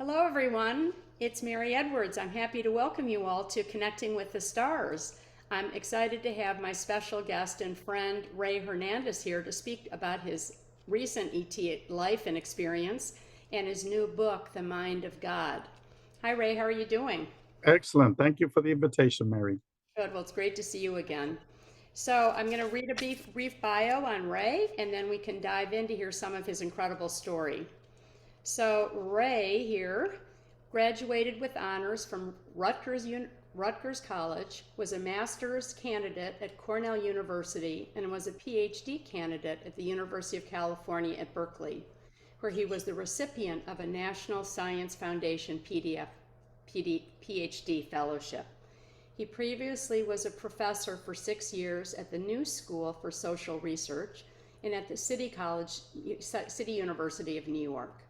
Hello, everyone. It's Mary Edwards. I'm happy to welcome you all to Connecting with the Stars. I'm excited to have my special guest and friend, Rey Hernandez, here to speak about his recent ET life and experience and his new book, The Mind of God. Hi, Rey. How are you doing? Excellent. Thank you for the invitation, Mary. Good. Well, it's great to see you again. So, I'm going to read a brief bio on Rey, and then we can dive in to hear some of his incredible story. So Rey here graduated with honors from Rutgers College, was a master's candidate at Cornell University, and was a PhD candidate at the University of California at Berkeley, where he was the recipient of a National Science Foundation PhD fellowship. He previously was a professor for 6 years at the New School for Social Research and at the City University of New York.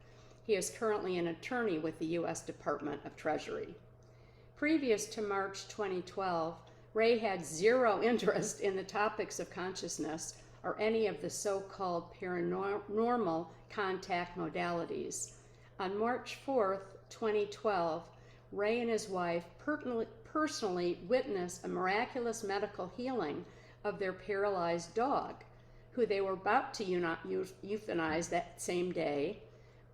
He is currently an attorney with the U.S. Department of Treasury. Previous to March 2012, Rey had zero interest in the topics of consciousness or any of the so-called paranormal contact modalities. On March 4th, 2012, Rey and his wife personally witnessed a miraculous medical healing of their paralyzed dog, who they were about to euthanize that same day,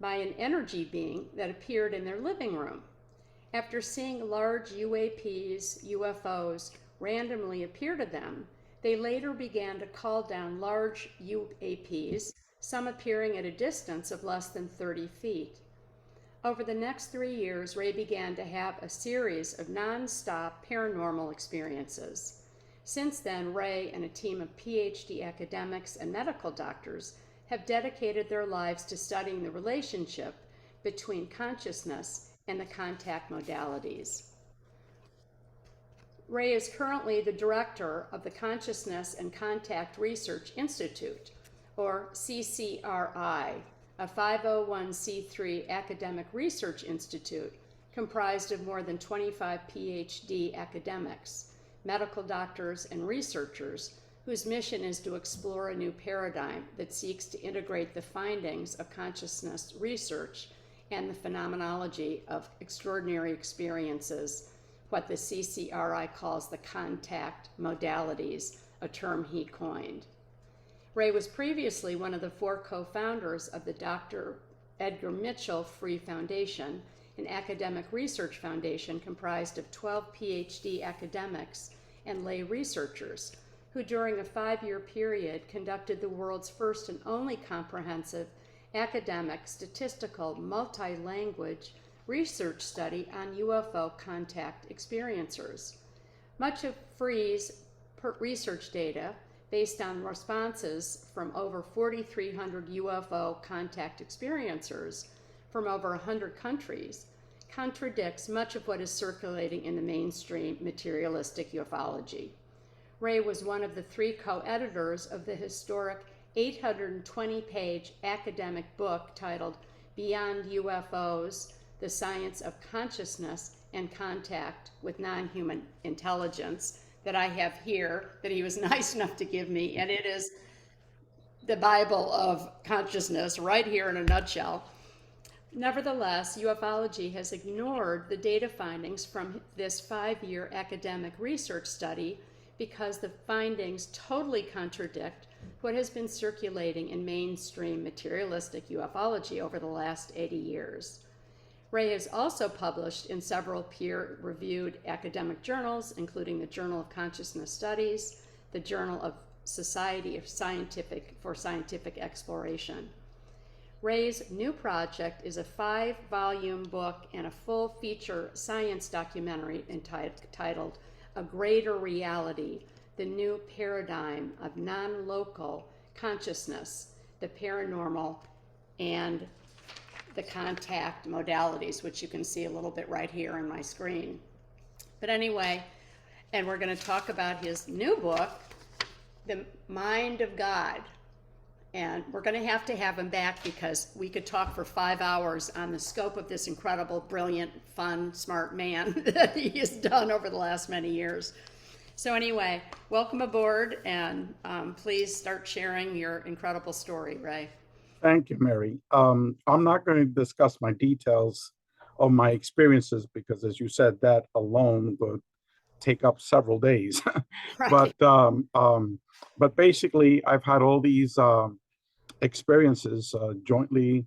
by an energy being that appeared in their living room. After seeing large UFOs randomly appear to them, they later began to call down large UAPs, some appearing at a distance of less than 30 feet. Over the next 3 years, Rey began to have a series of non-stop paranormal experiences. Since then, Rey and a team of PhD academics and medical doctors have dedicated their lives to studying the relationship between consciousness and the contact modalities. Rey is currently the director of the Consciousness and Contact Research Institute, or CCRI, a 501c3 academic research institute comprised of more than 25 PhD academics, medical doctors, and researchers whose mission is to explore a new paradigm that seeks to integrate the findings of consciousness research and the phenomenology of extraordinary experiences, what the CCRI calls the contact modalities, a term he coined. Rey was previously one of the 4 co-founders of the Dr. Edgar Mitchell Free Foundation, an academic research foundation comprised of 12 PhD academics and lay researchers, who during a 5-year period conducted the world's first and only comprehensive academic, statistical, multi-language research study on UFO contact experiencers. Much of Free's research data, based on responses from over 4,300 UFO contact experiencers from over 100 countries, contradicts much of what is circulating in the mainstream materialistic ufology. Rey was one of the 3 co-editors of the historic 820-page academic book titled Beyond UFOs, The Science of Consciousness and Contact with Non-Human Intelligence, that I have here, that he was nice enough to give me, and it is the Bible of consciousness right here in a nutshell. Nevertheless, ufology has ignored the data findings from this 5-year academic research study because the findings totally contradict what has been circulating in mainstream materialistic ufology over the last 80 years. Rey has also published in several peer-reviewed academic journals, including the Journal of Consciousness Studies, the Journal of Society of Scientific Exploration. Rey's new project is a 5-volume book and a full feature science documentary entitled A Greater Reality, the New Paradigm of Non-Local Consciousness, the Paranormal, and the Contact Modalities, which you can see a little bit right here on my screen. But anyway, and we're going to talk about his new book, The Mind of God. And we're going to have him back because we could talk for 5 hours on the scope of this incredible, brilliant, fun, smart man that he has done over the last many years. So anyway, welcome aboard, and please start sharing your incredible story, Rey. Thank you, Mary. I'm not going to discuss my details of my experiences, because as you said, that alone would take up several days. Right. But basically, I've had all these experiences jointly,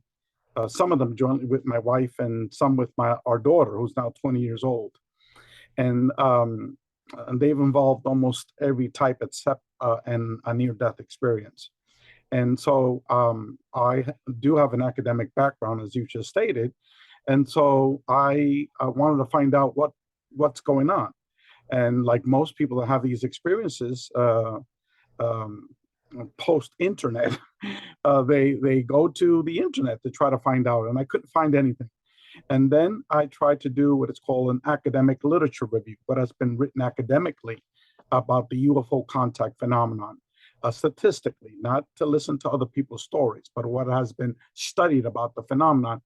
some of them jointly with my wife, and some with our daughter, who's now 20 years old. And they've involved almost every type except a near-death experience. And so I do have an academic background, as you just stated, and so I wanted to find out what's going on. And like most people that have these experiences, um, post-internet, they go to the internet to try to find out, and I couldn't find anything. And then I tried to do what is called an academic literature review, what has been written academically about the UFO contact phenomenon, statistically, not to listen to other people's stories, but what has been studied about the phenomenon.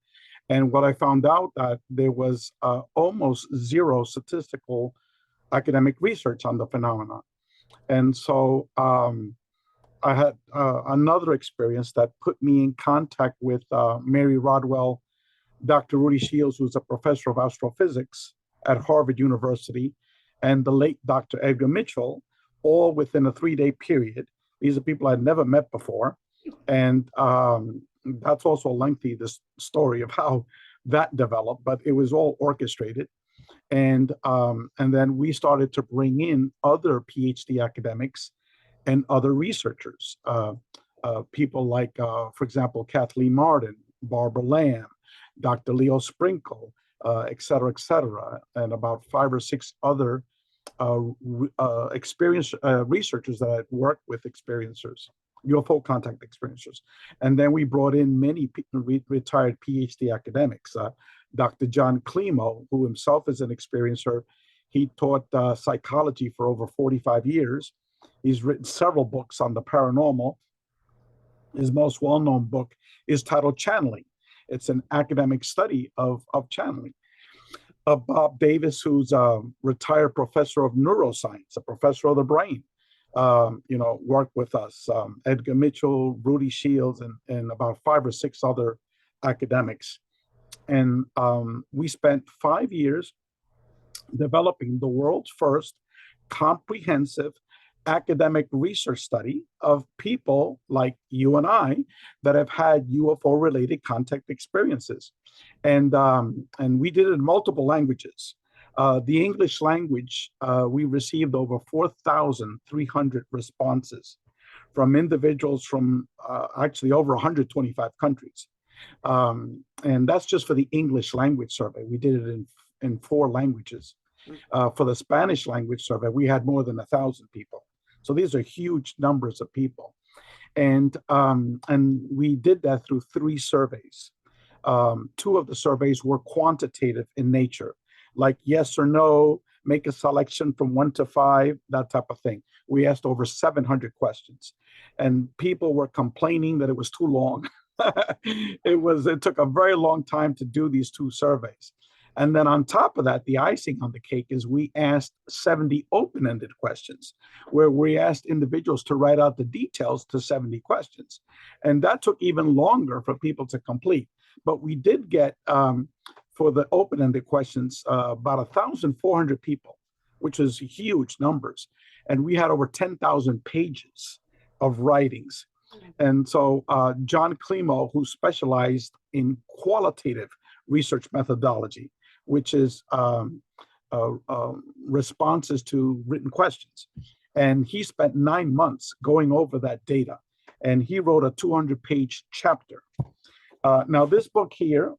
And what I found out that there was almost zero statistical academic research on the phenomenon. And so I had another experience that put me in contact with Mary Rodwell, Dr. Rudy Shields, who's a professor of astrophysics at Harvard University, and the late Dr. Edgar Mitchell, all within a 3-day period. These are people I'd never met before. And that's also lengthy, this story of how that developed, but it was all orchestrated. And then we started to bring in other PhD academics and other researchers, people like, for example, Kathleen Martin, Barbara Lamb, Dr. Leo Sprinkle, et cetera, and about 5 or 6 other experienced researchers that had worked with experiencers, UFO contact experiencers. And then we brought in many retired PhD academics. Dr. John Klimo, who himself is an experiencer, he taught psychology for over 45 years. He's written several books on the paranormal. His most well-known book is titled Channeling. It's an academic study of channeling. Bob Davis, who's a retired professor of neuroscience, a professor of the brain, worked with us. Edgar Mitchell, Rudy Shields, and about 5 or 6 other academics. And we spent 5 years developing the world's first comprehensive academic research study of people like you and I that have had UFO-related contact experiences. And we did it in multiple languages. The English language, we received over 4,300 responses from individuals from actually over 125 countries. And that's just for the English language survey. We did it in 4 languages. For the Spanish language survey, we had more than 1,000 people. So these are huge numbers of people. And we did that through 3 surveys. 2 of the surveys were quantitative in nature, like yes or no, make a selection from 1 to 5, that type of thing. We asked over 700 questions, and people were complaining that it was too long. It took a very long time to do these 2 surveys. And then on top of that, the icing on the cake is we asked 70 open-ended questions, where we asked individuals to write out the details to 70 questions. And that took even longer for people to complete. But we did get, for the open-ended questions, about 1,400 people, which is huge numbers. And we had over 10,000 pages of writings. And so John Klimo, who specialized in qualitative research methodology, which is responses to written questions. And he spent 9 months going over that data. And he wrote a 200-page chapter. Now, this book here,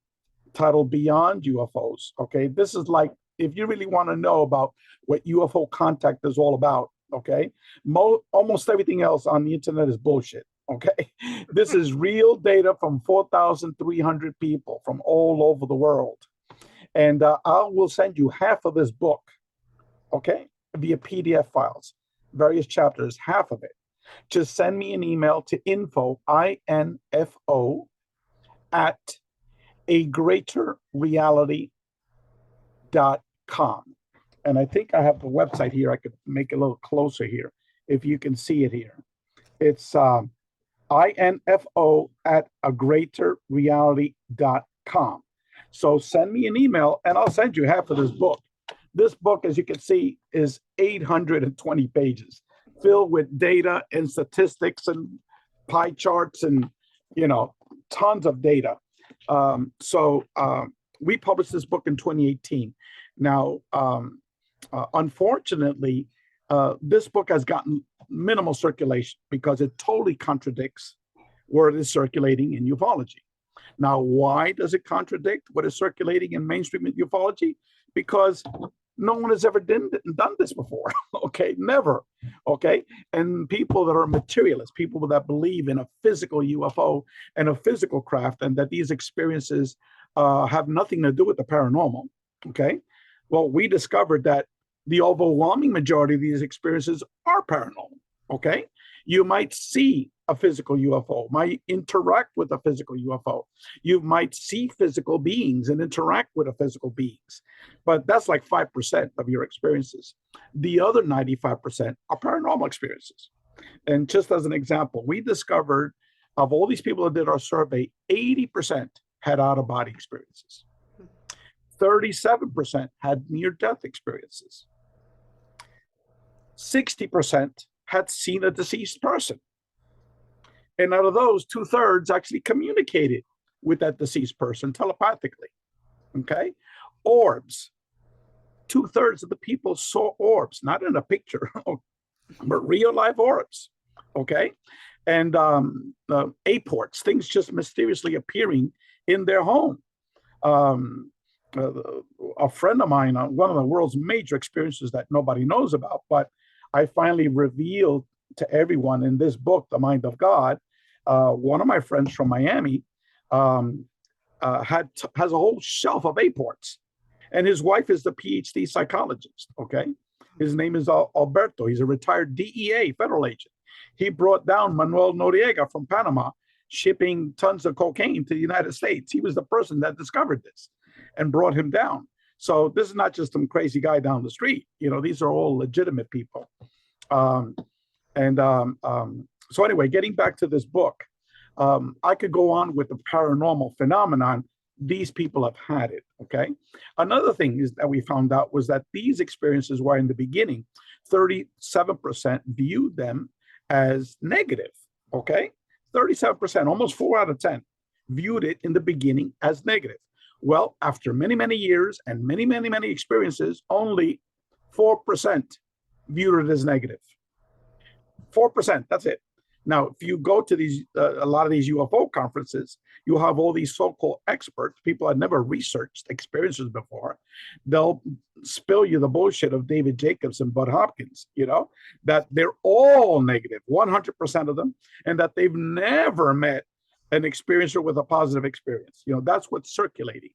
titled Beyond UFOs, okay, this is like, if you really want to know about what UFO contact is all about, okay, almost everything else on the internet is bullshit, okay? This is real data from 4,300 people from all over the world. And I will send you half of this book, okay, via PDF files, various chapters, half of it. Just send me an email to info, I-N-F-O, at agreaterreality.com. And I think I have the website here. I could make it a little closer here, if you can see it here. It's info at agreaterreality.com. So send me an email and I'll send you half of this book. This book, as you can see, is 820 pages, filled with data and statistics and pie charts and, tons of data. We published this book in 2018. Now, unfortunately, this book has gotten minimal circulation because it totally contradicts what is circulating in ufology. Now, why does it contradict what is circulating in mainstream ufology? Because no one has ever done this before. Okay, never. Okay, and people that are materialists, people that believe in a physical UFO and a physical craft, and that these experiences have nothing to do with the paranormal. Okay, well, we discovered that the overwhelming majority of these experiences are paranormal. Okay, you might see a physical UFO, might interact with a physical UFO. You might see physical beings and interact with a physical beings, but that's like 5% of your experiences. The other 95% are paranormal experiences. And just as an example, we discovered of all these people that did our survey, 80% had out-of-body experiences. 37% had near-death experiences. 60% had seen a deceased person. And out of those, 2/3 actually communicated with that deceased person telepathically. Okay? Orbs. 2/3 of the people saw orbs, not in a picture, but real live orbs. Okay? And apports, things just mysteriously appearing in their home. A friend of mine, one of the world's major experiences that nobody knows about, but I finally revealed to everyone in this book, The Mind of God. One of my friends from Miami has a whole shelf of apports, and his wife is the PhD psychologist. Okay, his name is Alberto. He's a retired DEA federal agent. He brought down Manuel Noriega from Panama, shipping tons of cocaine to the United States. He was the person that discovered this and brought him down. So this is not just some crazy guy down the street. These are all legitimate people. So anyway, getting back to this book, I could go on with the paranormal phenomenon. These people have had it, okay? Another thing is that we found out was that these experiences were in the beginning, 37% viewed them as negative, okay? 37%, almost 4 out of 10, viewed it in the beginning as negative. Well, after many, many years and many, many, many experiences, only 4% viewed it as negative. 4%, that's it. Now, if you go to these, a lot of these UFO conferences, you have all these so-called experts, people that never researched experiences before. They'll spill you the bullshit of David Jacobs and Bud Hopkins, that they're all negative, 100% of them, and that they've never met an experiencer with a positive experience. That's what's circulating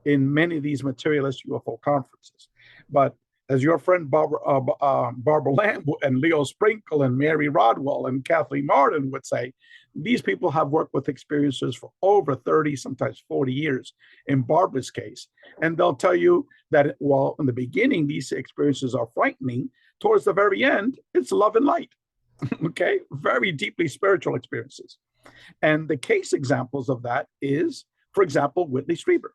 in many of these materialist UFO conferences. But as your friend Barbara Lamb and Leo Sprinkle and Mary Rodwell and Kathleen Martin would say, these people have worked with experiencers for over 30, sometimes 40 years in Barbara's case. And they'll tell you that while in the beginning, these experiences are frightening, towards the very end, it's love and light. Okay, very deeply spiritual experiences. And the case examples of that is, for example, Whitley Strieber.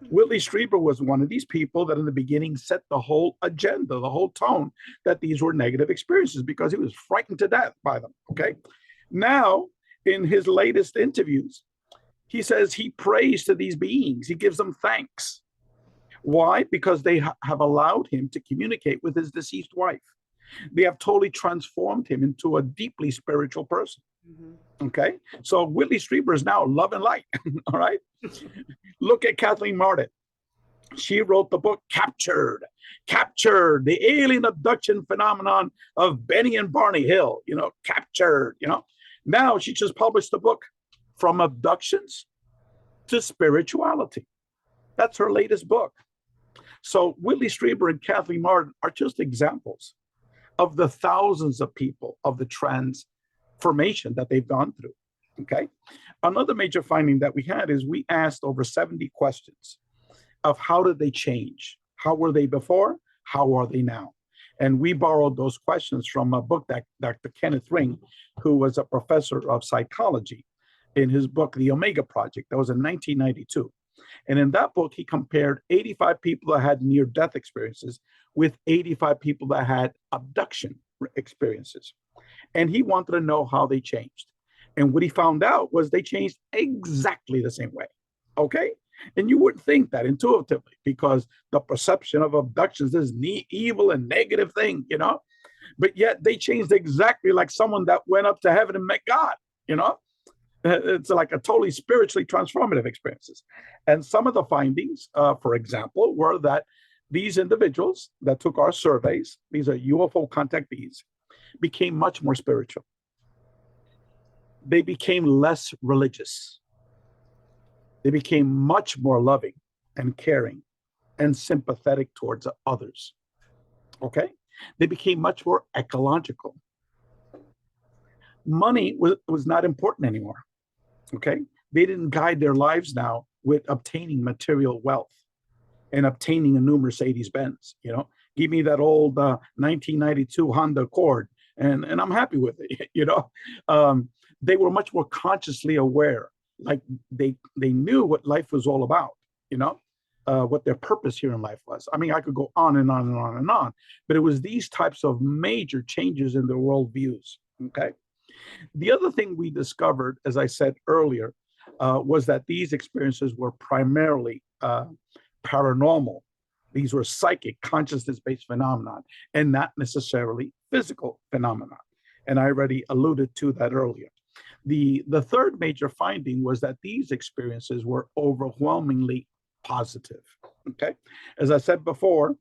Whitley Strieber was one of these people that in the beginning set the whole agenda, the whole tone, that these were negative experiences because he was frightened to death by them, okay? Now, in his latest interviews, he says he prays to these beings. He gives them thanks. Why? Because they have allowed him to communicate with his deceased wife. They have totally transformed him into a deeply spiritual person. Mm-hmm. Okay, so Whitley Strieber is now love and light. All right, look at Kathleen Martin. She wrote the book Captured, the alien abduction phenomenon of Benny and Barney Hill. Captured. Now she just published a book, From Abductions to Spirituality. That's her latest book. So Whitley Strieber and Kathleen Martin are just examples of the thousands of people of the transformation that they've gone through. Okay. Another major finding that we had is we asked over 70 questions of how did they change? How were they before? How are they now? And we borrowed those questions from a book that Dr. Kenneth Ring, who was a professor of psychology, in his book, The Omega Project, that was in 1992. And in that book, he compared 85 people that had near-death experiences with 85 people that had abduction experiences. And he wanted to know how they changed. And what he found out was they changed exactly the same way. Okay? And you wouldn't think that intuitively, because the perception of abductions is this evil and negative thing, you know? But yet they changed exactly like someone that went up to heaven and met God, you know? It's like a totally spiritually transformative experiences. And some of the findings, for example, were that these individuals that took our surveys, these are UFO contactees, became much more spiritual. They became less religious. They became much more loving and caring and sympathetic towards others. Okay? They became much more ecological. Money was not important anymore. Okay? They didn't guide their lives now with obtaining material wealth and obtaining a new Mercedes-Benz. You know, give me that old 1992 Honda Accord, and I'm happy with it. You know, they were much more consciously aware, like they knew what life was all about. You know, what their purpose here in life was. I mean, I could go on and on and on and on, but it was these types of major changes in their worldviews. Okay. The other thing we discovered, as I said earlier, was that these experiences were primarily paranormal. These were psychic, consciousness-based phenomenon, and not necessarily physical phenomenon. And I already alluded to that earlier. The third major finding was that these experiences were overwhelmingly positive. Okay, as I said before,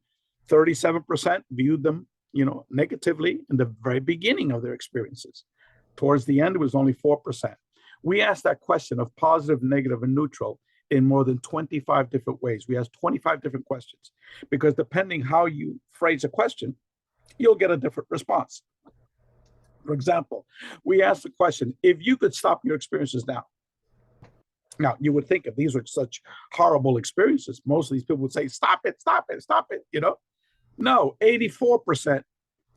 37% viewed them, you know, negatively in the very beginning of their experiences. Towards the end, it was only 4%. We asked that question of positive, negative, and neutral in more than 25 different ways. We asked 25 different questions, because depending how you phrase a question, you'll get a different response. For example, we asked the question, if you could stop your experiences now. Now, you would think if these were such horrible experiences, most of these people would say, stop it, stop it, stop it, you know? No, 84%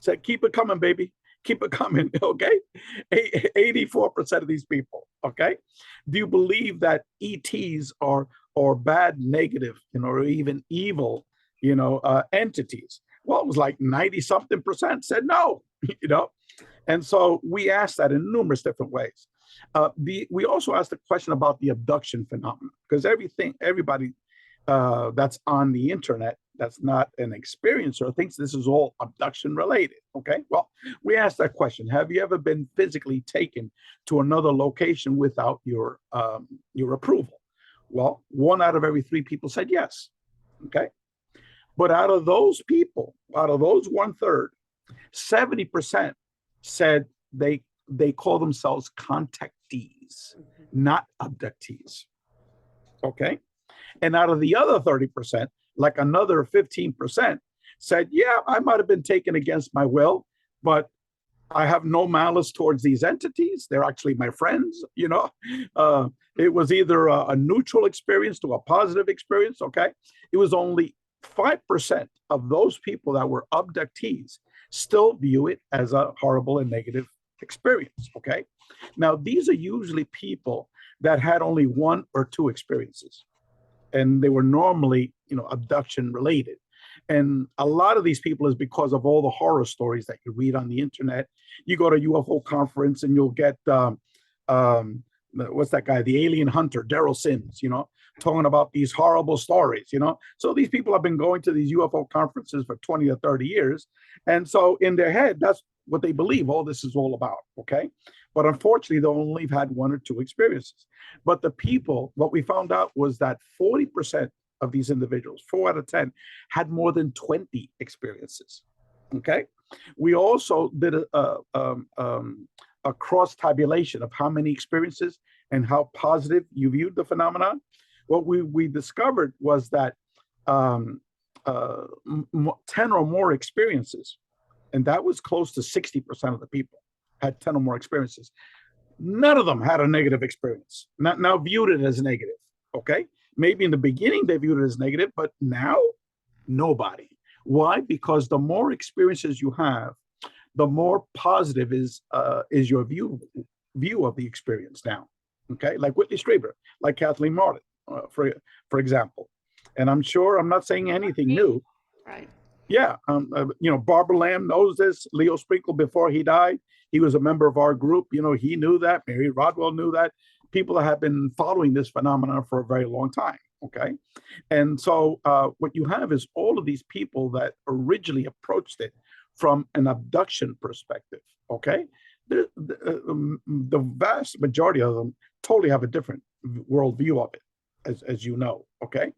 said, keep it coming, baby. Keep it coming, okay? 84% of these people, okay? Do you believe that ETs are bad, negative, you know, or even evil, you know, entities? Well, it was like 90-something% said no, you know? And so we asked that in numerous different ways. We also asked a question about the abduction phenomenon, because everybody that's on the internet that's not an experiencer thinks this is all abduction related. Okay, well, we asked that question: have you ever been physically taken to another location without your approval? Well, 1 out of every 3 people said yes. Okay, but out of those people, out of those 1/3, 70% said they call themselves contactees, not abductees. Okay, and out of the other 30%, like another 15% said, yeah, I might have been taken against my will, but I have no malice towards these entities. They're actually my friends, you know. It was either a neutral experience to a positive experience, okay? It was only 5% of those people that were abductees still view it as a horrible and negative experience, okay? Now, these are usually people that had only 1 or 2 experiences, and they were normally, you know, abduction related. And a lot of these people is because of all the horror stories that you read on the internet. You go to a UFO conference and you'll get, what's that guy, the alien hunter, Daryl Sims, you know, talking about these horrible stories, you know. So these people have been going to these UFO conferences for 20 or 30 years. And so in their head, that's what they believe all this is all about, okay? But unfortunately, they only had 1 or 2 experiences. But the people, what we found out was that 40% of these individuals, 4 out of 10, had more than 20 experiences, okay? We also did a cross-tabulation of how many experiences and how positive you viewed the phenomenon. What we discovered was that 10 or more experiences, and that was close to 60% of the people had 10 or more experiences. None of them had a negative experience. Now viewed it as negative, okay? Maybe in the beginning they viewed it as negative, but now nobody. Why? Because the more experiences you have, the more positive is your view of the experience now, okay? Like Whitley Strieber, like Kathleen Martin, for example. And I'm sure I'm not saying anything new. Right. Yeah, Barbara Lamb knows this. Leo Sprinkle, before he died, he was a member of our group. He knew that. Mary Rodwell knew that. People that have been following this phenomenon for a very long time. Okay, and so what you have is all of these people that originally approached it from an abduction perspective. Okay, the vast majority of them totally have a different worldview of it, as you know. Okay,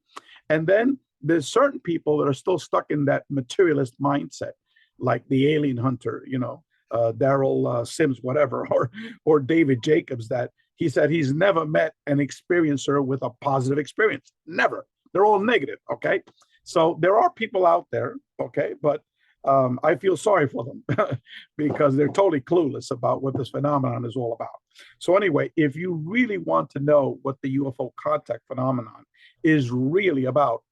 and then there's certain people that are still stuck in that materialist mindset, like the alien hunter, Daryl Sims, whatever, or David Jacobs, that he said he's never met an experiencer with a positive experience. Never. They're all negative. Okay. So there are people out there. Okay. But I feel sorry for them because they're totally clueless about what this phenomenon is all about. So anyway, if you really want to know what the UFO contact phenomenon is really about,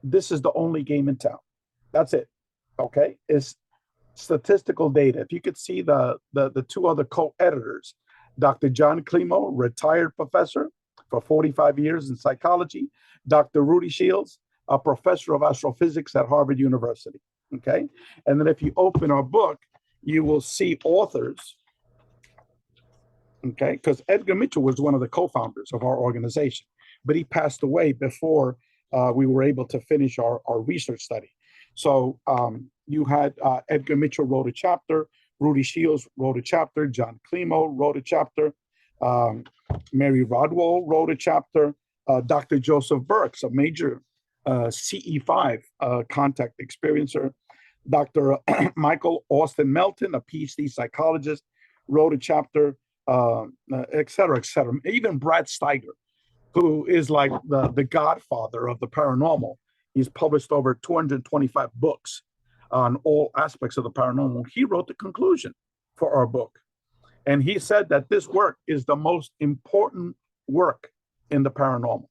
this is the only game in town. That's it. Okay. It's statistical data. If you could see the two other co-editors, Dr. John Climo, retired professor for 45 years in psychology, Dr. Rudy Shields, a professor of astrophysics at Harvard University. Okay. And then if you open our book, you will see authors. Okay. Because Edgar Mitchell was one of the co-founders of our organization, but he passed away before we were able to finish our research study. So you had Edgar Mitchell wrote a chapter, Rudy Shields wrote a chapter, John Climo wrote a chapter, Mary Rodwell wrote a chapter, Dr. Joseph Burks, a major CE5 contact experiencer, Dr. Michael Austin Melton, a PhD psychologist, wrote a chapter, et cetera, et cetera. Even Brad Steiger, who is like the godfather of the paranormal. He's published over 225 books on all aspects of the paranormal. He wrote the conclusion for our book. And he said that this work is the most important work in the paranormal.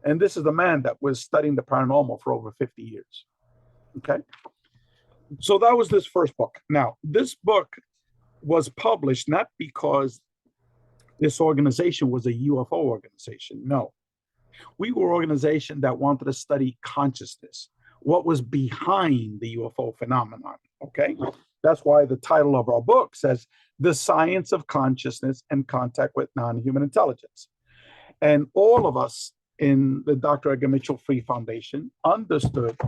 And this is the man that was studying the paranormal for over 50 years. Okay. So that was this first book. Now, this book was published not because this organization was a UFO organization. No. We were an organization that wanted to study consciousness, what was behind the UFO phenomenon. Okay. That's why the title of our book says The Science of Consciousness and Contact with Non-Human Intelligence. And all of us in the Dr. Edgar Mitchell Free Foundation understood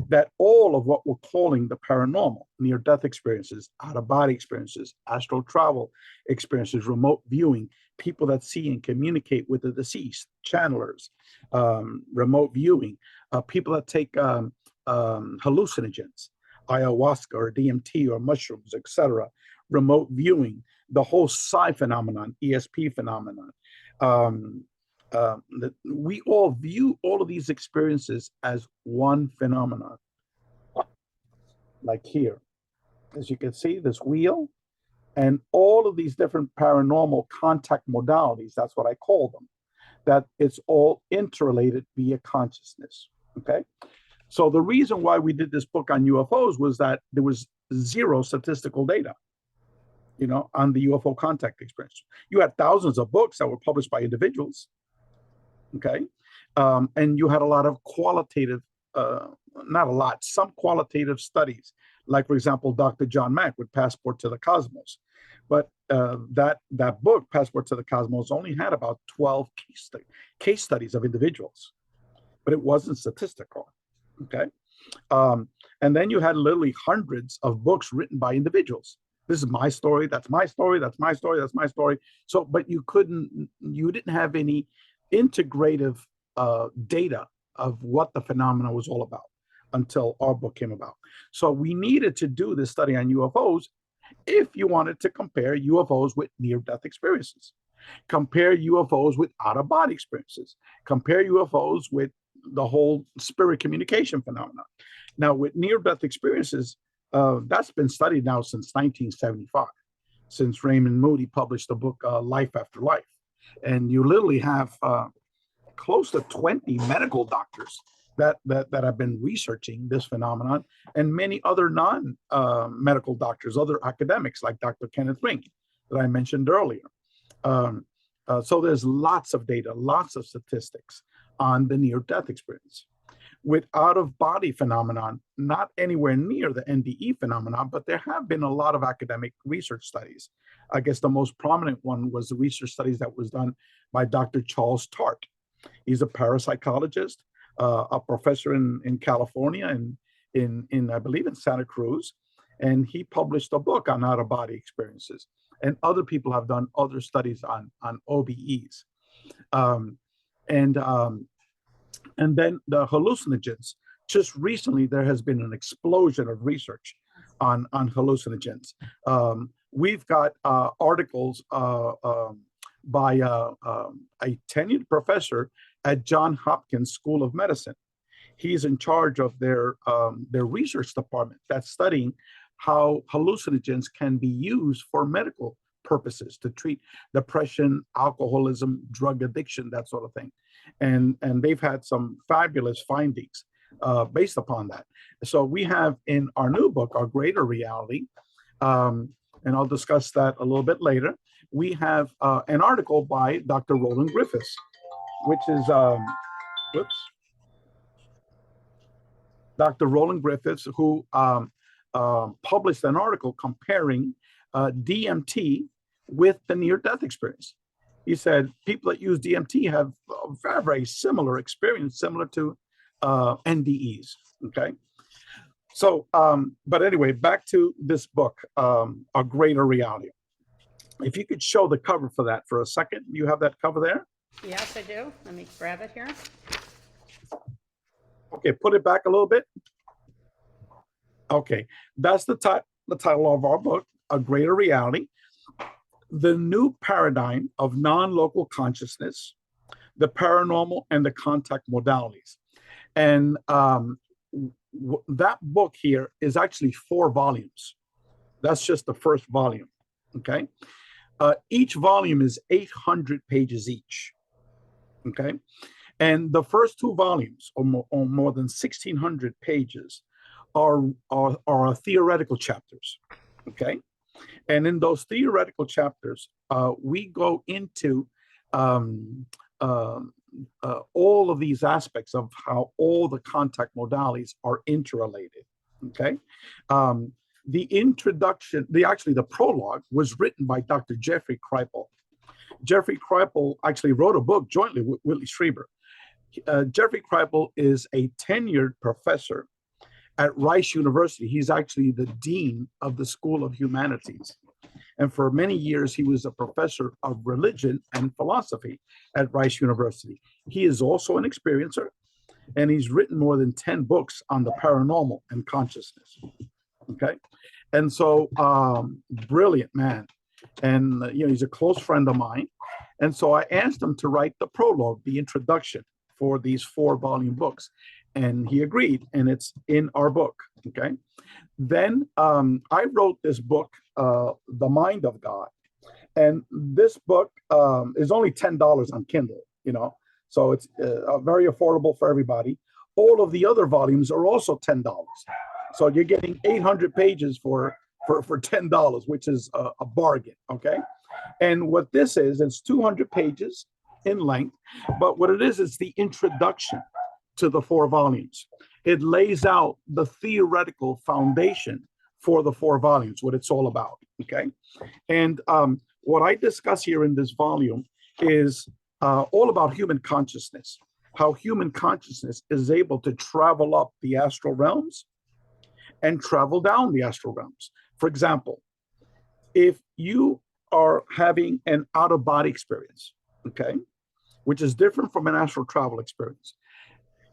that all of what we're calling the paranormal, near-death experiences, out-of-body experiences, astral travel experiences, remote viewing, people that see and communicate with the deceased, channelers, remote viewing, people that take hallucinogens, ayahuasca or DMT or mushrooms, etc., remote viewing, the whole psi phenomenon, ESP phenomenon. We all view all of these experiences as one phenomenon. Like here, as you can see, this wheel and all of these different paranormal contact modalities, that's what I call them, that it's all interrelated via consciousness. Okay. So the reason why we did this book on UFOs was that there was zero statistical data, on the UFO contact experience. You had thousands of books that were published by individuals. Okay. And you had a lot of qualitative, not a lot, some qualitative studies, like, for example, Dr. John Mack with Passport to the Cosmos. But that book, Passport to the Cosmos, only had about 12 case studies of individuals, but it wasn't statistical. Okay. And then you had literally hundreds of books written by individuals. This is my story. That's my story. That's my story. That's my story. So, but you didn't have any integrative data of what the phenomena was all about until our book came about. So we needed to do this study on UFOs if you wanted to compare UFOs with near-death experiences, compare UFOs with out-of-body experiences, compare UFOs with the whole spirit communication phenomenon. Now, with near-death experiences, that's been studied now since 1975, since Raymond Moody published the book Life After Life. And you literally have close to 20 medical doctors that have been researching this phenomenon, and many other non-medical doctors, other academics like Dr. Kenneth Ring that I mentioned earlier. So there's lots of data, lots of statistics on the near-death experience. With out-of-body phenomenon, not anywhere near the NDE phenomenon, but there have been a lot of academic research studies. I guess the most prominent one was the research studies that was done by Dr. Charles Tart. He's a parapsychologist, a professor in California and in I believe in Santa Cruz, and he published a book on out-of-body experiences. And other people have done other studies on OBEs. And then the hallucinogens. Just recently, there has been an explosion of research on hallucinogens. We've got articles by a tenured professor at Johns Hopkins School of Medicine. He's in charge of their research department that's studying how hallucinogens can be used for medical purposes to treat depression, alcoholism, drug addiction, that sort of thing. And they've had some fabulous findings based upon that. So we have in our new book, Our Greater Reality, and I'll discuss that a little bit later, we have an article by Dr. Roland Griffiths, which is, Dr. Roland Griffiths, who published an article comparing DMT with the near-death experience. He said people that use DMT have a very, very similar experience, similar to NDEs, okay? So, but anyway, back to this book, A Greater Reality. If you could show the cover for that for a second. You have that cover there? Yes, I do. Let me grab it here. Okay, put it back a little bit. Okay, that's the title of our book, A Greater Reality, the new paradigm of non-local consciousness, the paranormal, and the contact modalities. And that book here is actually 4 volumes. That's just the first volume, okay? Each volume is 800 pages each, okay? And the first 2 volumes, or more than 1,600 pages, are theoretical chapters, okay? And in those theoretical chapters, we go into all of these aspects of how all the contact modalities are interrelated, okay? The introduction, the prologue was written by Dr. Jeffrey Kripal. Jeffrey Kripal actually wrote a book jointly with Whitley Strieber. Jeffrey Kripal is a tenured professor at Rice University. He's actually the dean of the School of Humanities. And for many years, he was a professor of religion and philosophy at Rice University. He is also an experiencer, and he's written more than 10 books on the paranormal and consciousness, okay? And so, brilliant man. And, he's a close friend of mine. And so I asked him to write the prologue, the introduction for these 4-volume books. And he agreed, and it's in our book, okay? Then I wrote this book, The Mind of God. And this book is only $10 on Kindle, so it's very affordable for everybody. All of the other volumes are also $10. So you're getting 800 pages for $10, which is a bargain, okay? And what this is, it's 200 pages in length, but what it is, it's the introduction to the 4 volumes. It lays out the theoretical foundation for the 4 volumes, what it's all about, okay? And what I discuss here in this volume is all about human consciousness, how human consciousness is able to travel up the astral realms and travel down the astral realms. For example, if you are having an out-of-body experience, okay, which is different from an astral travel experience,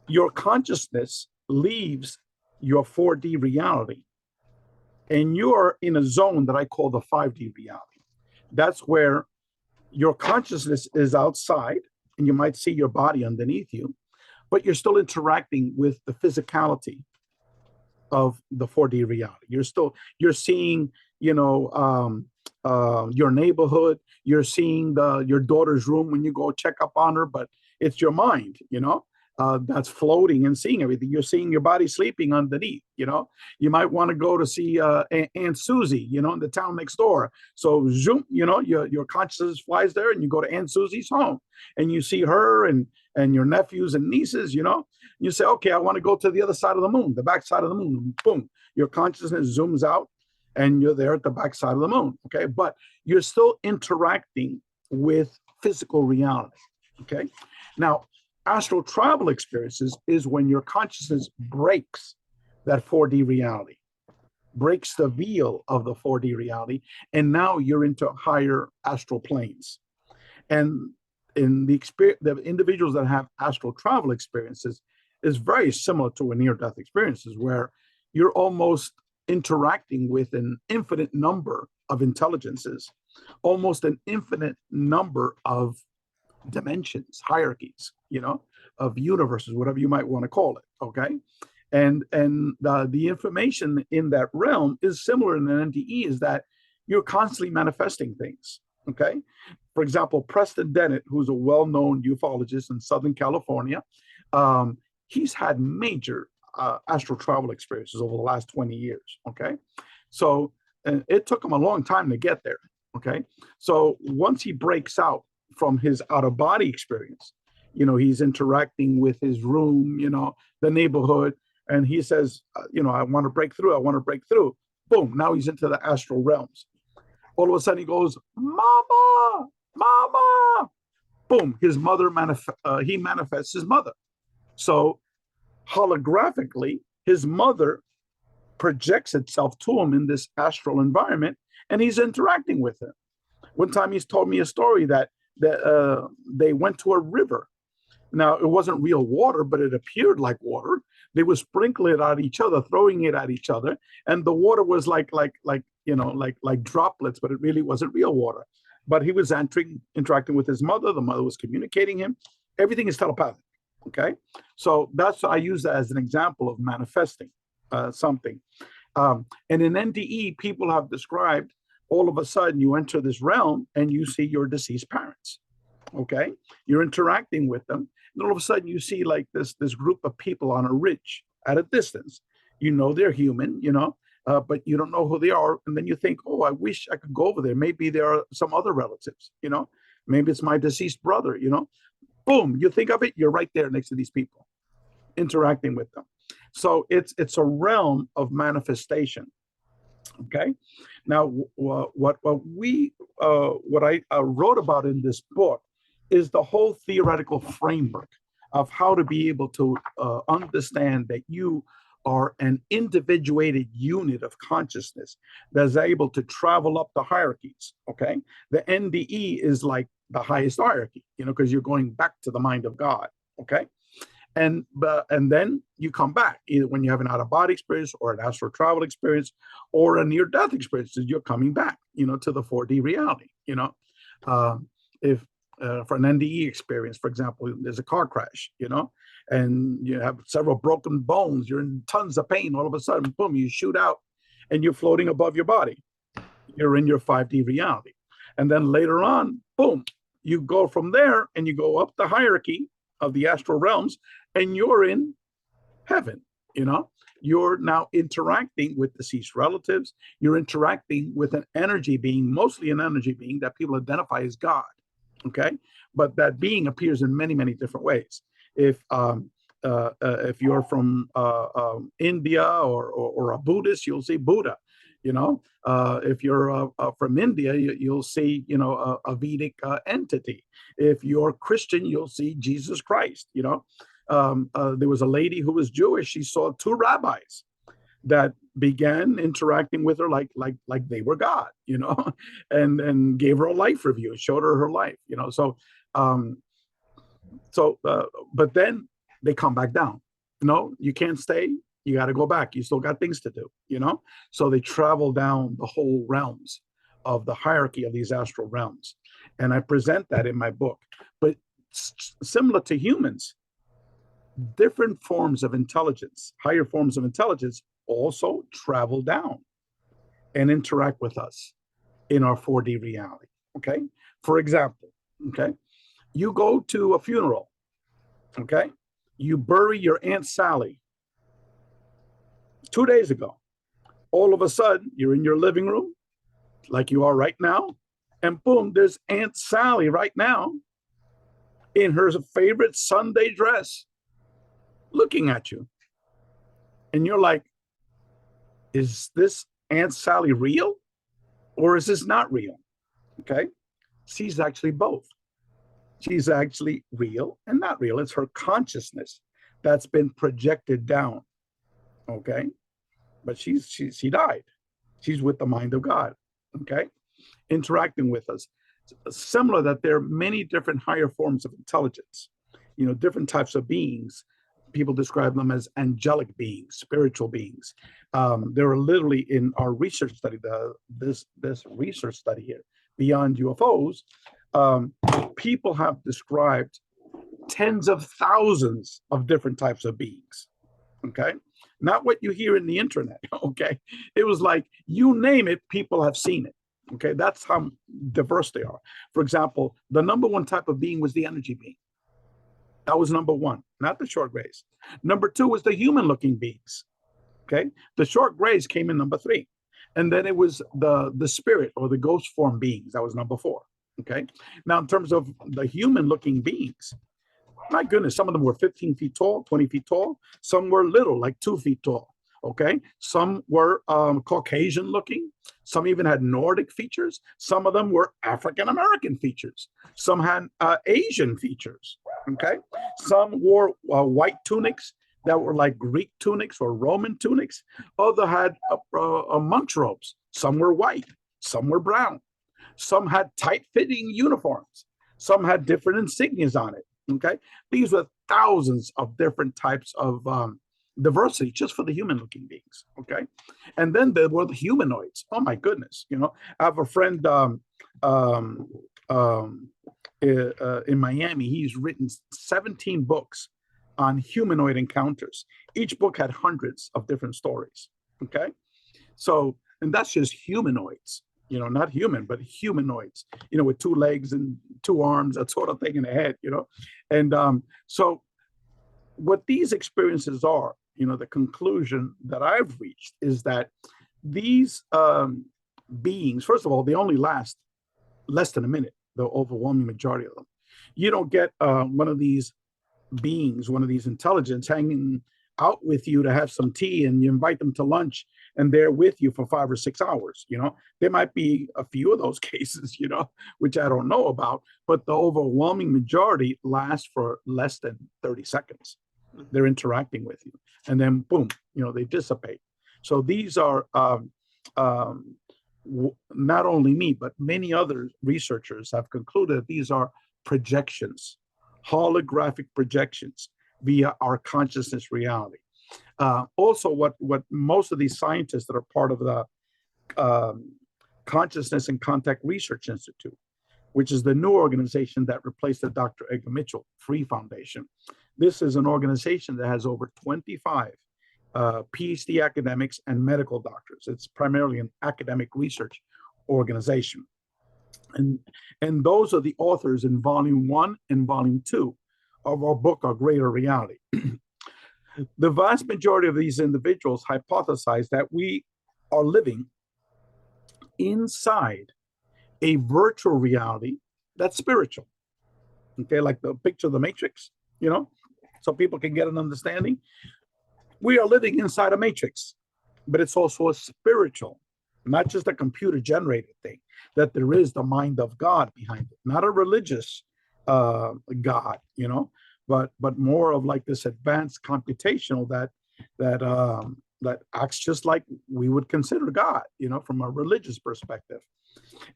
your consciousness leaves your 4D reality, and you're in a zone that I call the 5D reality. That's where your consciousness is outside, and you might see your body underneath you, but you're still interacting with the physicality of the 4D reality. You're seeing, your neighborhood. You're seeing your daughter's room when you go check up on her, but it's your mind, that's floating and seeing everything. You're seeing your body sleeping underneath. You might want to go to see Aunt Susie, in the town next door. So zoom, your consciousness flies there, and you go to Aunt Susie's home, and you see her and your nephews and nieces. You say, okay, I want to go to the other side of the moon, the back side of the moon. And boom, your consciousness zooms out, and you're there at the back side of the moon. Okay, but you're still interacting with physical reality. Okay, now astral travel experiences is when your consciousness breaks that 4D reality, breaks the veil of the 4D reality, and now you're into higher astral planes. And in the individuals that have astral travel experiences is very similar to a near-death experiences, where you're almost interacting with an infinite number of intelligences, almost an infinite number of dimensions, hierarchies, of universes, whatever you might want to call it. Okay. And the information in that realm is similar in an NDE, is that you're constantly manifesting things. Okay. For example, Preston Dennett, who's a well-known ufologist in Southern California, he's had major astral travel experiences over the last 20 years. Okay. So and it took him a long time to get there. Okay. So once he breaks out from his out-of-body experience, he's interacting with his room, the neighborhood, and he says, I want to break through. I want to break through. Boom. Now he's into the astral realms. All of a sudden he goes, Mama, Mama. Boom. His mother he manifests his mother. So holographically, his mother projects itself to him in this astral environment, and he's interacting with her. One time he's told me a story that they went to a river. Now, it wasn't real water, but it appeared like water. They were sprinkling it at each other, throwing it at each other, and the water was like droplets, but it really wasn't real water. But he was interacting with his mother. The mother was communicating him. Everything is telepathic. Okay, so I use that as an example of manifesting something. And in NDE, people have described, all of a sudden you enter this realm and you see your deceased parents. Okay, you're interacting with them, and all of a sudden you see like this group of people on a ridge at a distance. They're human, but you don't know who they are. And then you think, oh, I wish I could go over there. Maybe there are some other relatives, maybe it's my deceased brother, Boom, you think of it, you're right there next to these people, interacting with them. So it's a realm of manifestation. Okay. Now, what I wrote about in this book is the whole theoretical framework of how to be able to understand that you are an individuated unit of consciousness that's able to travel up the hierarchies. Okay. The NDE is like the highest hierarchy, because you're going back to the mind of God. Okay. And then you come back, either when you have an out-of-body experience or an astral travel experience or a near-death experience, you're coming back, to the 4D reality. If for an NDE experience, for example, there's a car crash, and you have several broken bones, you're in tons of pain. All of a sudden, boom, you shoot out and you're floating above your body. You're in your 5D reality. And then later on, boom, you go from there and you go up the hierarchy of the astral realms, and you're in heaven. You're now interacting with deceased relatives. You're interacting with an energy being, mostly an energy being that people identify as God. Okay, but that being appears in many, many different ways. If you're from India or a Buddhist, you'll see Buddha. If you're from India, you'll see, a Vedic entity. If you're Christian, you'll see Jesus Christ. There was a lady who was Jewish. She saw two rabbis that began interacting with her like they were God, and gave her a life review, showed her life, but then they come back down. No, you can't stay. You got to go back. You still got things to do, So they travel down the whole realms of the hierarchy of these astral realms. And I present that in my book. But similar to humans, different forms of intelligence, higher forms of intelligence, also travel down and interact with us in our 4D reality. Okay. For example, okay, you go to a funeral. Okay. you bury your Aunt Sally 2 days ago. All of a sudden, you're in your living room, like you are right now, and boom, there's Aunt Sally right now in her favorite Sunday dress, looking at you. And you're like, is this Aunt Sally real or is this not real? Okay. She's actually both. She's actually real and not real. It's her consciousness that's been projected down. Okay. But she died. She's with the mind of God. Okay. Interacting with us. Similar that there are many different higher forms of intelligence, different types of beings. People describe them as angelic beings, spiritual beings. There are literally in our research study, this research study here, Beyond UFOs, people have described tens of thousands of different types of beings. Okay. Not what you hear in the internet. Okay. It was like, you name it, people have seen it. Okay. That's how diverse they are. For example, the number one type of being was the energy being. That was number one, not the short grays. Number two was the human looking beings. Okay. The short grays came in number three. And then it was the spirit or the ghost form beings. That was number four. Okay. Now, in terms of the human looking beings, my goodness, some of them were 15 feet tall, 20 feet tall. Some were little, like 2 feet tall. Okay. Some were Caucasian looking. Some even had Nordic features. Some of them were African American features. Some had Asian features. Okay. Some wore white tunics that were like Greek tunics or Roman tunics. Other had monk's robes. Some were white. Some were brown. Some had tight-fitting uniforms. Some had different insignias on it. Okay. These were thousands of different types of diversity just for the human-looking beings. Okay. And then there were the humanoids. Oh my goodness. I have a friend in Miami. He's written 17 books on humanoid encounters. Each book had hundreds of different stories. Okay. So, and that's just humanoids, not human, but humanoids, with 2 legs and 2 arms, that sort of thing in the head, And so what these experiences are, the conclusion that I've reached is that these beings, first of all, they only last less than a minute, the overwhelming majority of them. You don't get one of these beings, one of these intelligence hanging out with you to have some tea and you invite them to lunch and they're with you for 5 or 6 hours. There might be a few of those cases, which I don't know about, but the overwhelming majority lasts for less than 30 seconds. They're interacting with you and then boom, they dissipate. So these are not only me, but many other researchers have concluded that these are projections, holographic projections via our consciousness reality. Also, what most of these scientists that are part of the Consciousness and Contact Research Institute, which is the new organization that replaced the Dr. Edgar Mitchell Free Foundation. This is an organization that has over 25 PhD academics and medical doctors. It's primarily an academic research organization. And those are the authors in volume 1 and volume 2 of our book, Our Greater Reality. The vast majority of these individuals hypothesize that we are living inside a virtual reality that's spiritual. Okay, like the picture of the Matrix, so people can get an understanding. We are living inside a matrix, but it's also a spiritual, not just a computer generated thing, that there is the mind of God behind it, not a religious God, but more of like this advanced computational that acts just like we would consider God, from a religious perspective.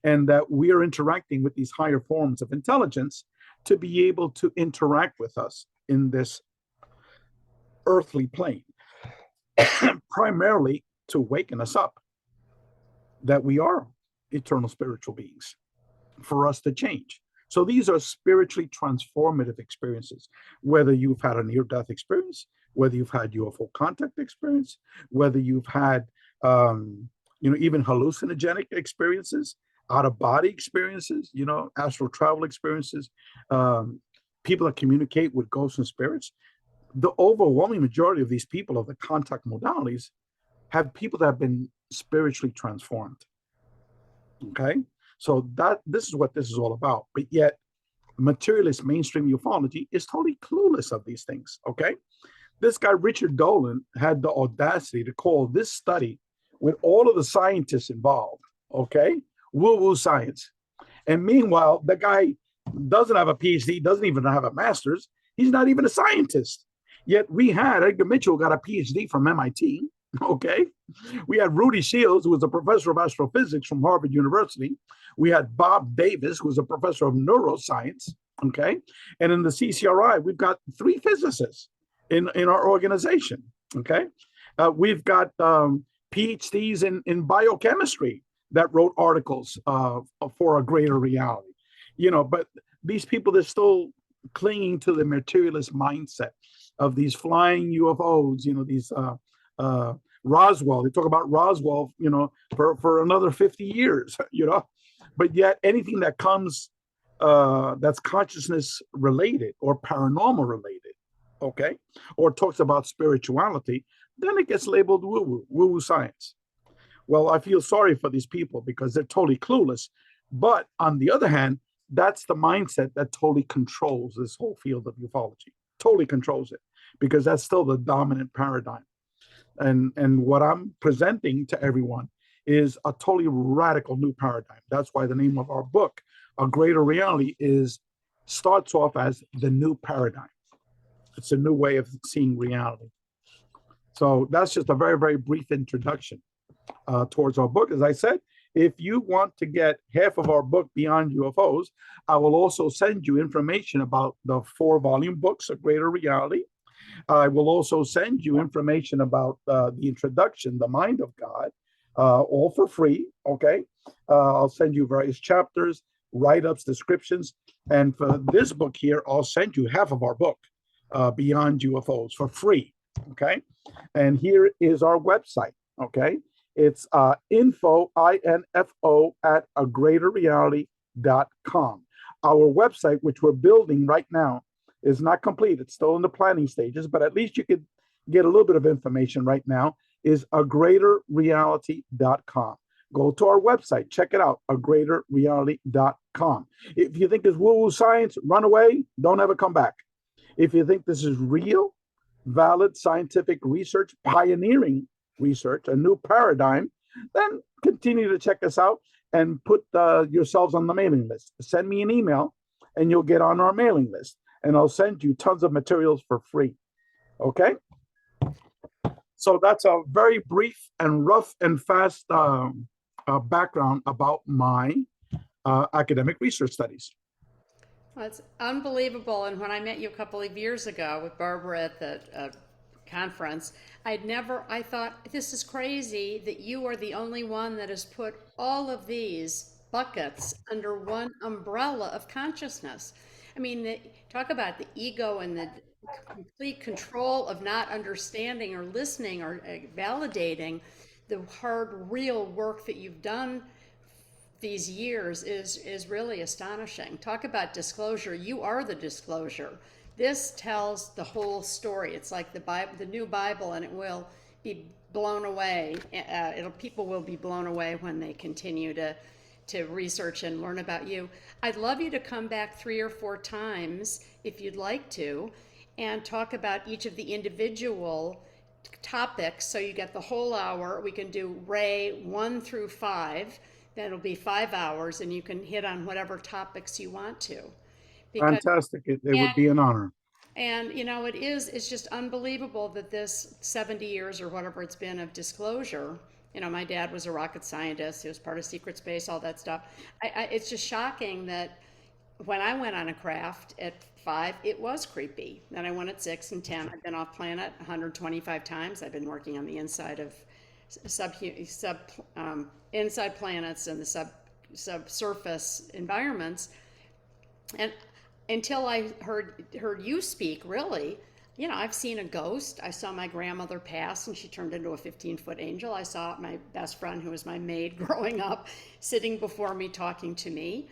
And that we are interacting with these higher forms of intelligence to be able to interact with us in this earthly plane, primarily to waken us up that we are eternal spiritual beings, for us to change. So these are spiritually transformative experiences, whether you've had a near-death experience, whether you've had UFO contact experience, whether you've had, even hallucinogenic experiences, out-of-body experiences, astral travel experiences, people that communicate with ghosts and spirits. the overwhelming majority of these people of the contact modalities have people that have been spiritually transformed. Okay, so this is what this is all about. But yet, materialist mainstream ufology is totally clueless of these things. Okay, this guy Richard Dolan had the audacity to call this study, with all of the scientists involved, okay, woo-woo science. And meanwhile, the guy doesn't have a PhD, doesn't even have a master's. He's not even a scientist. Yet we had Edgar Mitchell got a PhD from MIT. Okay. We had Rudy Shields, who was a professor of astrophysics from Harvard University. We had Bob Davis, who was a professor of neuroscience. Okay. And in the CCRI, we've got 3 physicists in our organization. Okay. We've got PhDs in biochemistry that wrote articles for a greater reality. But these people, they're still clinging to the materialist mindset of these flying UFOs, these Roswell. They talk about Roswell, for another 50 years, but yet anything that comes that's consciousness related or paranormal related, okay, or talks about spirituality, then it gets labeled woo-woo science. Well, I feel sorry for these people because they're totally clueless. But on the other hand, that's the mindset that totally controls this whole field of ufology, totally controls it, because that's still the dominant paradigm. And what I'm presenting to everyone is a totally radical new paradigm. That's why the name of our book, A Greater Reality, starts off as the new paradigm. It's a new way of seeing reality. So that's just a very, very brief introduction towards our book. As I said, if you want to get half of our book, Beyond UFOs, I will also send you information about the 4-volume books, A Greater Reality. I will also send you information about the introduction, The Mind of God, all for free, okay? I'll send you various chapters, write-ups, descriptions. And for this book here, I'll send you half of our book, Beyond UFOs, for free, okay? And here is our website, okay? It's info, I-N-F-O, at agreaterreality.com. Our website, which we're building right now, is not complete. It's still in the planning stages, but at least you could get a little bit of information right now, is agreaterreality.com. Go to our website, check it out, agreaterreality.com. If you think it's woo-woo science, run away, don't ever come back. If you think this is real, valid scientific research, pioneering research, a new paradigm, then continue to check us out and put yourselves on the mailing list. Send me an email and you'll get on our mailing list, and I'll send you tons of materials for free. Okay? So that's a very brief and rough and fast background about my academic research studies. Well, it's unbelievable. And when I met you a couple of years ago with Barbara at the conference, I thought, this is crazy that you are the only one that has put all of these buckets under one umbrella of consciousness. I mean, talk about the ego and the complete control of not understanding or listening or validating the hard, real work that you've done these years is really astonishing. Talk about disclosure. You are the disclosure. This tells the whole story. It's like the Bible, the new Bible, and it will be blown away. People will be blown away when they continue to research and learn about you. I'd love you to come back 3 or 4 times if you'd like to, and talk about each of the individual topics. So you get the whole hour. We can do Ray 1 through 5. That'll be 5 hours, and you can hit on whatever topics you want to. Fantastic. It would be an honor. And, it's just unbelievable that this 70 years or whatever it's been of disclosure, my dad was a rocket scientist. He was part of secret space, all that stuff. It's just shocking that when I went on a craft at 5, it was creepy. Then I went at 6 and 10. I've been off planet 125 times. I've been working on the inside of inside planets and the subsurface environments, and until I heard you speak, really, I've seen a ghost. I saw my grandmother pass and she turned into a 15-foot angel. I saw my best friend, who was my maid growing up, sitting before me talking to me.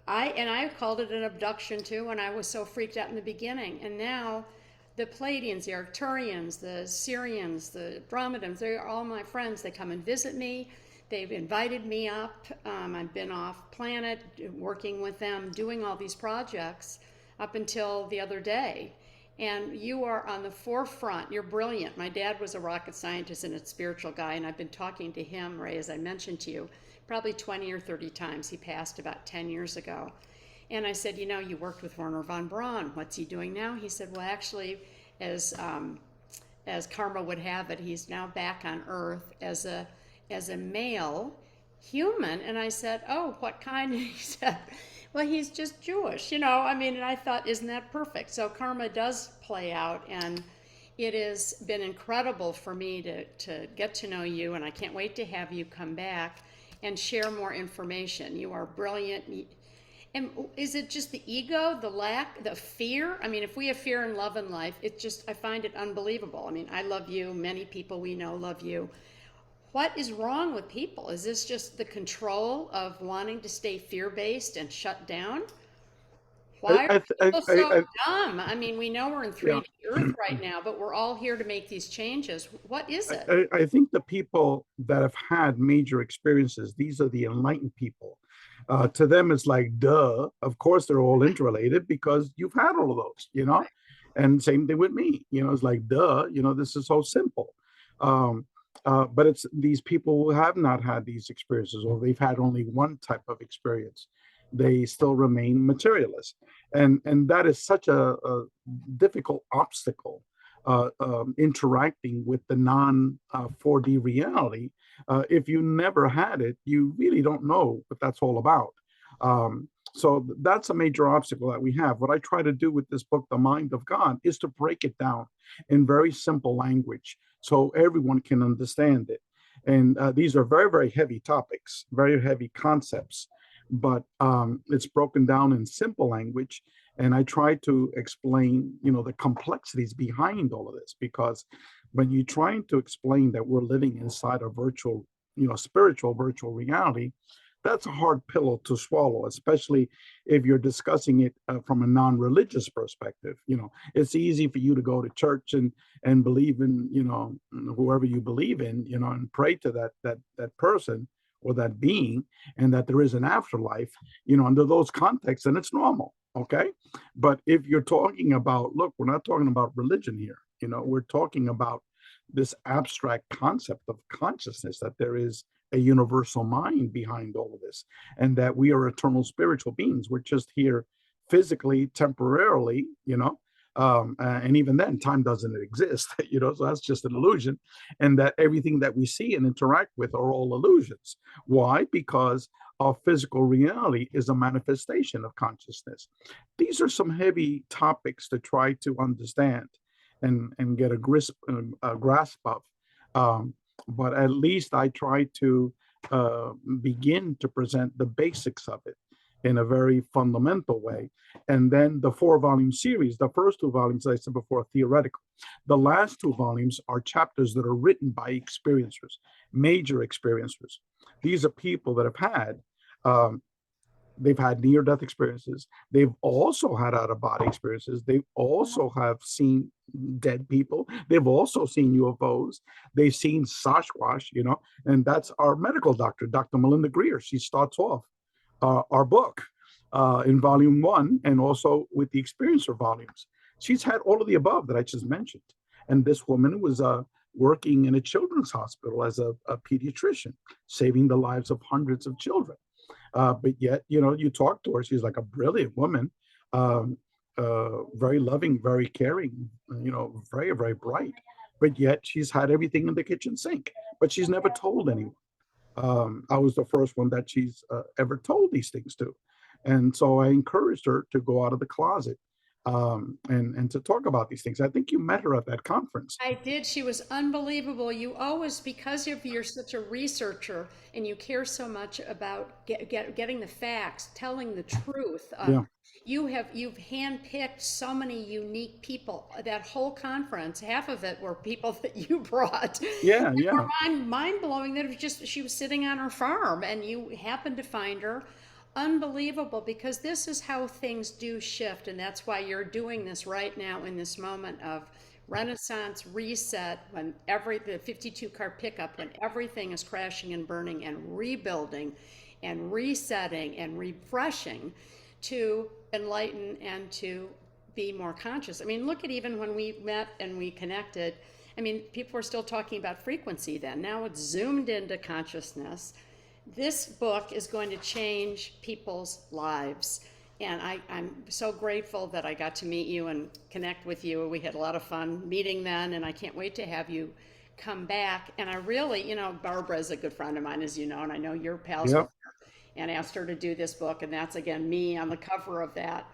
I called it an abduction too, and I was so freaked out in the beginning. And now the Pleiadians, the Arcturians, the Sirians, the Brahmins, they're all my friends. They come and visit me. They've invited me up. I've been off planet working with them, doing all these projects up until the other day. And you are on the forefront. You're brilliant. My dad was a rocket scientist and a spiritual guy, and I've been talking to him, Ray, as I mentioned to you, probably 20 or 30 times. He passed about 10 years ago. And I said, you worked with Werner von Braun. What's he doing now? He said, well, actually, as karma would have it, he's now back on Earth as a male human. And I said, oh, what kind? And he said, well, he's just Jewish, and I thought, isn't that perfect? So karma does play out, and it has been incredible for me to get to know you, and I can't wait to have you come back and share more information. You are brilliant. And is it just the ego, the lack, the fear? If we have fear and love in life, I find it unbelievable. I love you. Many people we know love you. What is wrong with people? Is this just the control of wanting to stay fear-based and shut down? Why are people so dumb? We know we're in 3D Earth right now, but we're all here to make these changes. What is it? I think the people that have had major experiences, these are the enlightened people. To them, it's like, duh, of course they're all interrelated because you've had all of those, Right. And same thing with me, it's like, duh, this is so simple. But it's these people who have not had these experiences, or they've had only one type of experience. They still remain materialists, and that is such a difficult obstacle. Interacting with the non 4D reality. If you never had it, you really don't know what that's all about. So that's a major obstacle that we have. What I try to do with this book, The Mind of God, is to break it down in very simple language so everyone can understand it. And these are very, very heavy topics, very heavy concepts, but it's broken down in simple language. And I try to explain, the complexities behind all of this, because when you're trying to explain that we're living inside a virtual, spiritual virtual reality, that's a hard pill to swallow, especially if you're discussing it from a non-religious perspective. It's easy for you to go to church and believe in, whoever you believe in, and pray to that person or that being, and that there is an afterlife, under those contexts, and it's normal. Okay. But if you're talking about, look, we're not talking about religion here. We're talking about this abstract concept of consciousness, that there is a universal mind behind all of this, and that we are eternal spiritual beings. We're just here physically, temporarily, and even then, time doesn't exist, so that's just an illusion, and that everything that we see and interact with are all illusions. Why? Because our physical reality is a manifestation of consciousness. These are some heavy topics to try to understand and get a grasp of. But at least I try to begin to present the basics of it in a very fundamental way. And then the 4-volume series, the first 2 volumes, as I said before, are theoretical. The last 2 volumes are chapters that are written by experiencers, major experiencers. These are people that have had, they've had near-death experiences. They've also had out-of-body experiences. They also have seen dead people. They've also seen UFOs. They've seen Sasquatch, and that's our medical doctor, Dr. Melinda Greer. She starts off our book in volume 1, and also with the experiencer volumes. She's had all of the above that I just mentioned. And this woman was working in a children's hospital as a pediatrician, saving the lives of hundreds of children. But yet, you talk to her, she's like a brilliant woman, very loving, very caring, very, very bright. But yet she's had everything in the kitchen sink, but she's never told anyone. I was the first one that she's ever told these things to. And so I encouraged her to go out of the closet and to talk about these things. I think you met her at that conference. I did. She was unbelievable. You always, because you're such a researcher and you care so much about getting the facts, telling the truth. Yeah. You've handpicked so many unique people. That whole conference, half of it were people that you brought. Yeah, yeah. Mind blowing that she was sitting on her farm and you happened to find her unbelievable, because this is how things do shift, and that's why you're doing this right now in this moment of renaissance reset, when the 52 car pickup, when everything is crashing and burning and rebuilding and resetting and refreshing, to enlighten and to be more conscious. I mean, look at even when we met and we connected. I mean, people were still talking about frequency then. Now it's zoomed into consciousness. This book is going to change people's lives. And I'm so grateful that I got to meet you and connect with you. We had a lot of fun meeting then, and I can't wait to have you come back. And I really, Barbara is a good friend of mine, as you know, and I know you're pals with Yep. her, and asked her to do this book. And that's, again, me on the cover of that.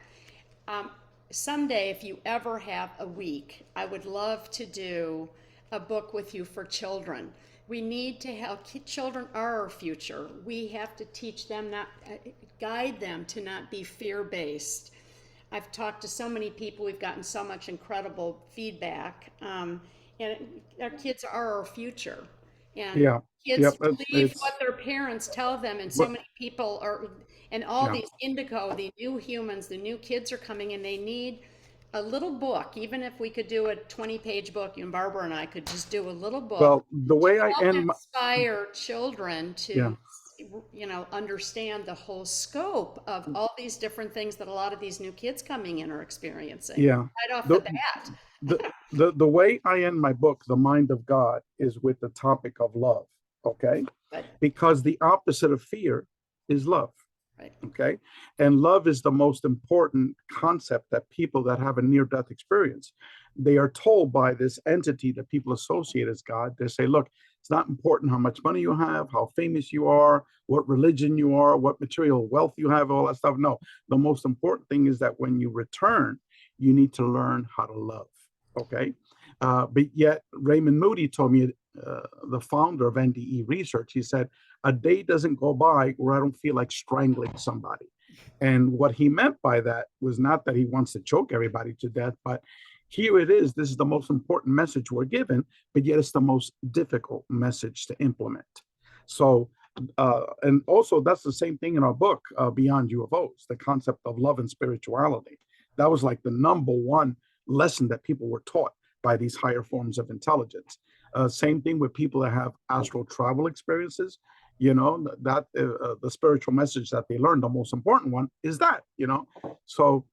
Someday, if you ever have a week, I would love to do a book with you for children. We need to help. Children are our future. We have to teach them, guide them to not be fear-based. I've talked to so many people. We've gotten so much incredible feedback. And our kids are our future. And Yeah. kids Yep. believe what their parents tell them. And so But many people are, and all yeah. these indigo, the new humans, the new kids are coming, and they need a little book. Even if we could do a 20-page book, and Barbara and I could just do a little book Well, the to way I help end my, inspire children yeah. to, understand the whole scope of all these different things that a lot of these new kids coming in are experiencing Yeah. right off the The, bat. the way I end my book, The Mind of God, is with the topic of love. Okay. But, Because the opposite of fear is love. right. Okay. And love is the most important concept that people that have a near death experience, they are told by this entity that people associate as God. They say, look, it's not important how much money you have, how famous you are, what religion you are, what material wealth you have, all that stuff. No, the most important thing is that when you return, you need to learn how to love. Okay. But yet, Raymond Moody told me, the founder of NDE research, he said, a day doesn't go by where I don't feel like strangling somebody. And what he meant by that was not that he wants to choke everybody to death, but here it is. This is the most important message we're given, but yet it's the most difficult message to implement. So, and also that's the same thing in our book, Beyond UFOs, the concept of love and spirituality. That was like the number one lesson that people were taught by these higher forms of intelligence. Same thing with people that have astral travel experiences. That the spiritual message that they learn, the most important one is that. So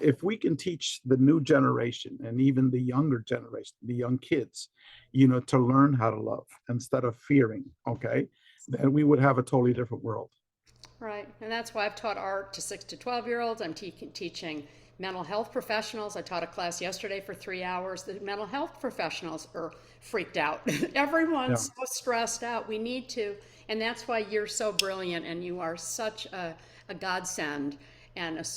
if we can teach the new generation and even the younger generation, the young kids, to learn how to love instead of fearing, okay, then we would have a totally different world. Right. And that's why I've taught art to 6 to 12-year-olds. I'm teaching mental health professionals. I taught a class yesterday for 3 hours. The mental health professionals are freaked out. Everyone's so stressed out. We need to, and that's why you're so brilliant, and you are such a godsend and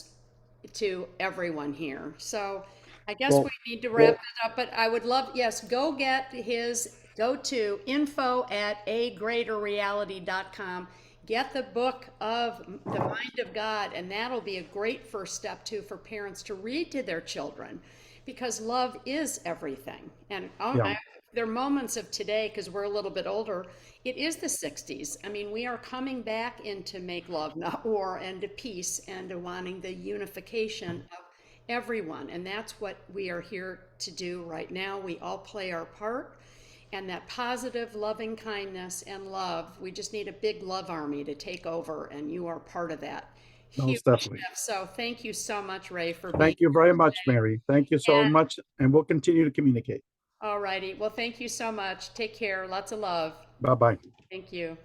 to everyone here. So I guess we need to wrap it up, but I would love, yes, go to info@agreaterreality.com. Get the book of The Mind of God, and that'll be a great first step too for parents to read to their children, because love is everything. And there are moments of today, because we're a little bit older, it is the 60s. I mean, we are coming back into make love, not war, and to peace, and to wanting the unification of everyone. And that's what we are here to do right now. We all play our part. And that positive, loving kindness and love, we just need a big love army to take over, and you are part of that. Huge Most definitely. shift. So thank you so much, Ray, for being Thank you very much, Mary. Thank you so And- much. And we'll continue to communicate. All righty. Well, thank you so much. Take care. Lots of love. Bye-bye. Thank you.